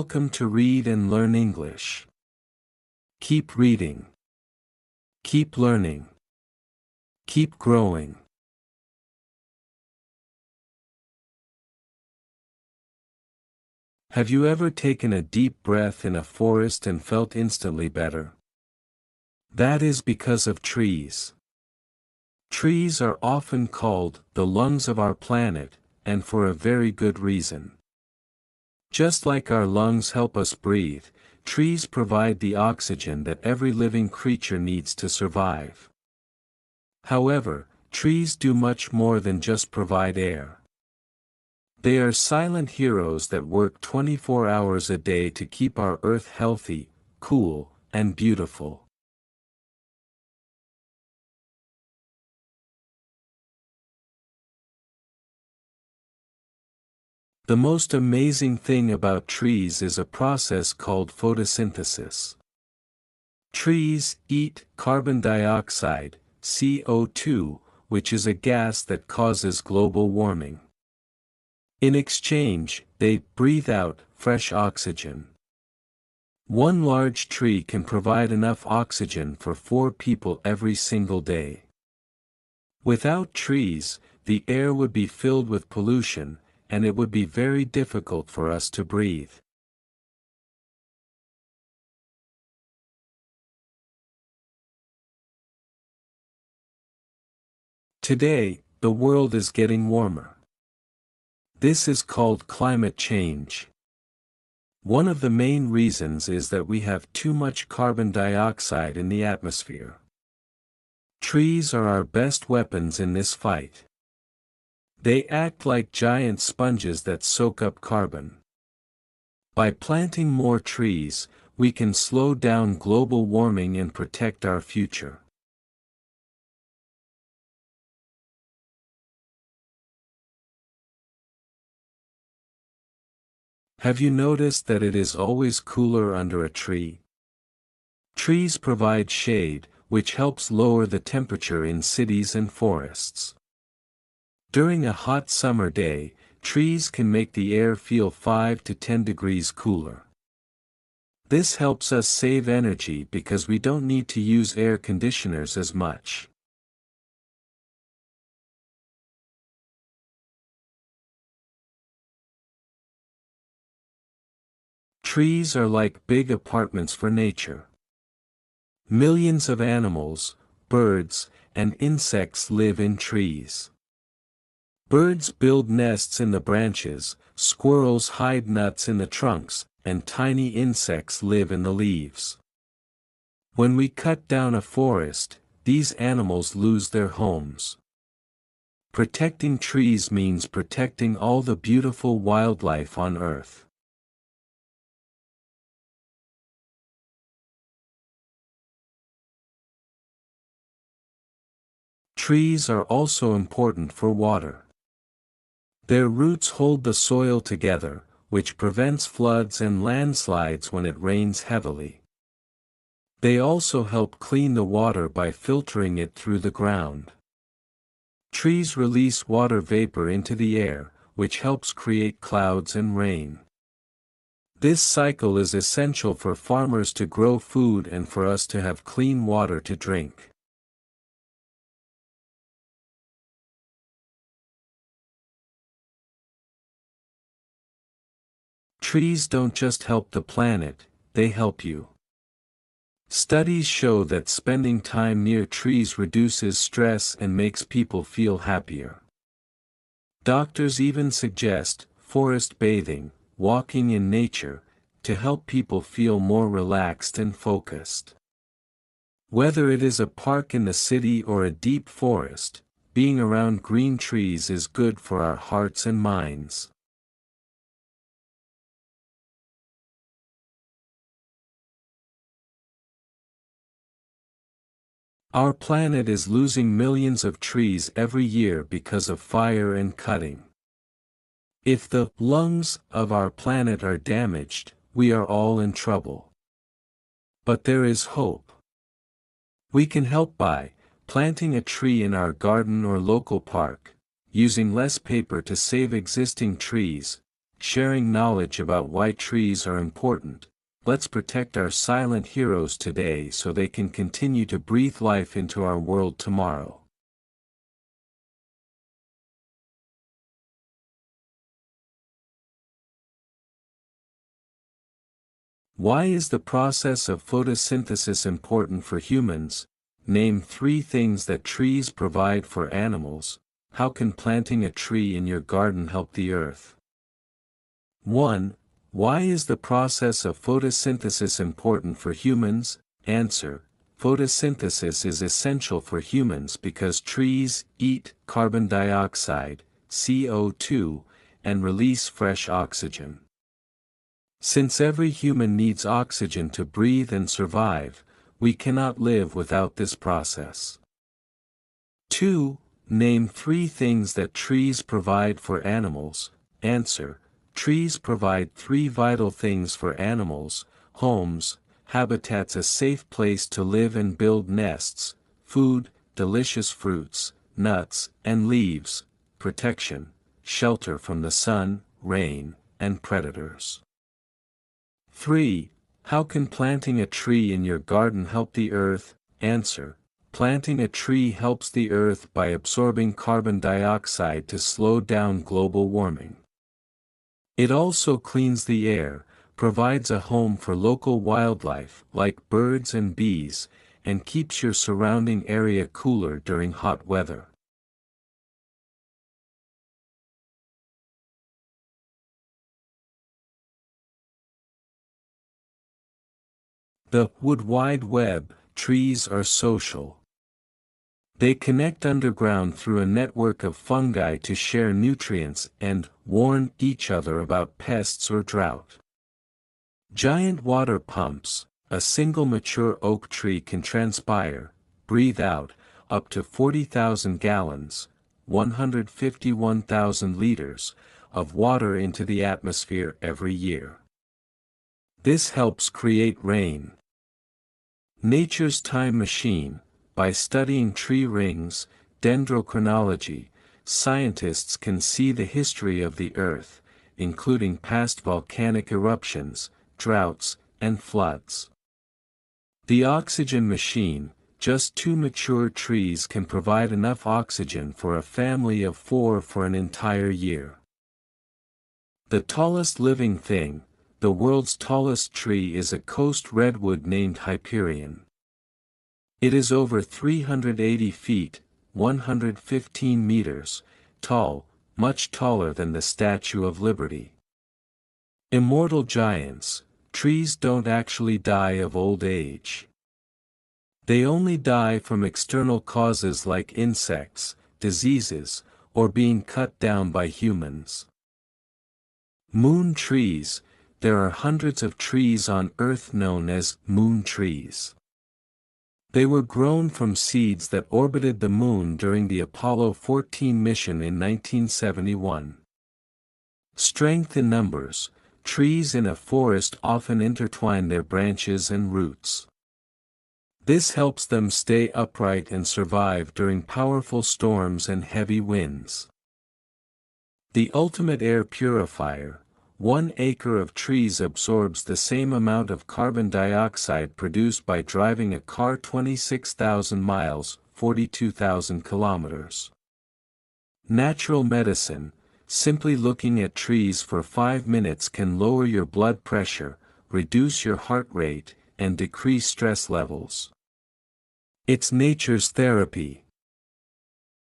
Welcome to Read and Learn English. Keep reading. Keep learning. Keep growing. Have you ever taken a deep breath in a forest and felt instantly better? That is because of trees. Trees are often called the lungs of our planet, and for a very good reason. Just like our lungs help us breathe, trees provide the oxygen that every living creature needs to survive. However, trees do much more than just provide air. They are silent heroes that work 24 hours a day to keep our Earth healthy, cool, and beautiful. The most amazing thing about trees is a process called photosynthesis. Trees eat carbon dioxide, CO2, which is a gas that causes global warming. In exchange, they breathe out fresh oxygen. One large tree can provide enough oxygen for 4 people every single day. Without trees, the air would be filled with pollution, and it would be very difficult for us to breathe. Today, the world is getting warmer. This is called climate change. One of the main reasons is that we have too much carbon dioxide in the atmosphere. Trees are our best weapons in this fight. They act like giant sponges that soak up carbon. By planting more trees, we can slow down global warming and protect our future. Have you noticed that it is always cooler under a tree? Trees provide shade, which helps lower the temperature in cities and forests. During a hot summer day, trees can make the air feel 5 to 10 degrees cooler. This helps us save energy because we don't need to use air conditioners as much. Trees are like big apartments for nature. Millions of animals, birds, and insects live in trees. Birds build nests in the branches, squirrels hide nuts in the trunks, and tiny insects live in the leaves. When we cut down a forest, these animals lose their homes. Protecting trees means protecting all the beautiful wildlife on Earth. Trees are also important for water. Their roots hold the soil together, which prevents floods and landslides when it rains heavily. They also help clean the water by filtering it through the ground. Trees release water vapor into the air, which helps create clouds and rain. This cycle is essential for farmers to grow food and for us to have clean water to drink. Trees don't just help the planet, they help you. Studies show that spending time near trees reduces stress and makes people feel happier. Doctors even suggest forest bathing, walking in nature, to help people feel more relaxed and focused. Whether it is a park in the city or a deep forest, being around green trees is good for our hearts and minds. Our planet is losing millions of trees every year because of fire and cutting. If the lungs of our planet are damaged, we are all in trouble. But there is hope. We can help by planting a tree in our garden or local park, using less paper to save existing trees, sharing knowledge about why trees are important. Let's protect our silent heroes today so they can continue to breathe life into our world tomorrow. Why is the process of photosynthesis important for humans? Name 3 things that trees provide for animals. How can planting a tree in your garden help the earth? 1. Why is the process of photosynthesis important for humans? Answer: photosynthesis is essential for humans because trees eat carbon dioxide, CO2, and release fresh oxygen. Since every human needs oxygen to breathe and survive, we cannot live without this process. 2. Name 3 things that trees provide for animals. Answer: trees provide 3 vital things for animals: homes, habitats, a safe place to live and build nests; food, delicious fruits, nuts, and leaves; protection, shelter from the sun, rain, and predators. 3. How can planting a tree in your garden help the earth? Answer: planting a tree helps the earth by absorbing carbon dioxide to slow down global warming. It also cleans the air, provides a home for local wildlife like birds and bees, and keeps your surrounding area cooler during hot weather. The Wood Wide Web. Trees are social. They connect underground through a network of fungi to share nutrients and warn each other about pests or drought. Giant water pumps. A single mature oak tree can transpire, breathe out, up to 40,000 gallons, 151,000 liters, of water into the atmosphere every year. This helps create rain. Nature's time machine. By studying tree rings, dendrochronology, scientists can see the history of the Earth, including past volcanic eruptions, droughts, and floods. The oxygen machine. Just 2 mature trees can provide enough oxygen for a family of 4 for an entire year. The tallest living thing. The world's tallest tree is a coast redwood named Hyperion. It is over 380 feet, 115 meters, tall, much taller than the Statue of Liberty. Immortal giants. Trees don't actually die of old age. They only die from external causes like insects, diseases, or being cut down by humans. Moon trees. There are hundreds of trees on Earth known as moon trees. They were grown from seeds that orbited the Moon during the Apollo 14 mission in 1971. Strength in numbers. Trees in a forest often intertwine their branches and roots. This helps them stay upright and survive during powerful storms and heavy winds. The ultimate air purifier. 1 acre of trees absorbs the same amount of carbon dioxide produced by driving a car 26,000 miles, 42,000 kilometers. Natural medicine. Simply looking at trees for 5 minutes can lower your blood pressure, reduce your heart rate, and decrease stress levels. It's nature's therapy.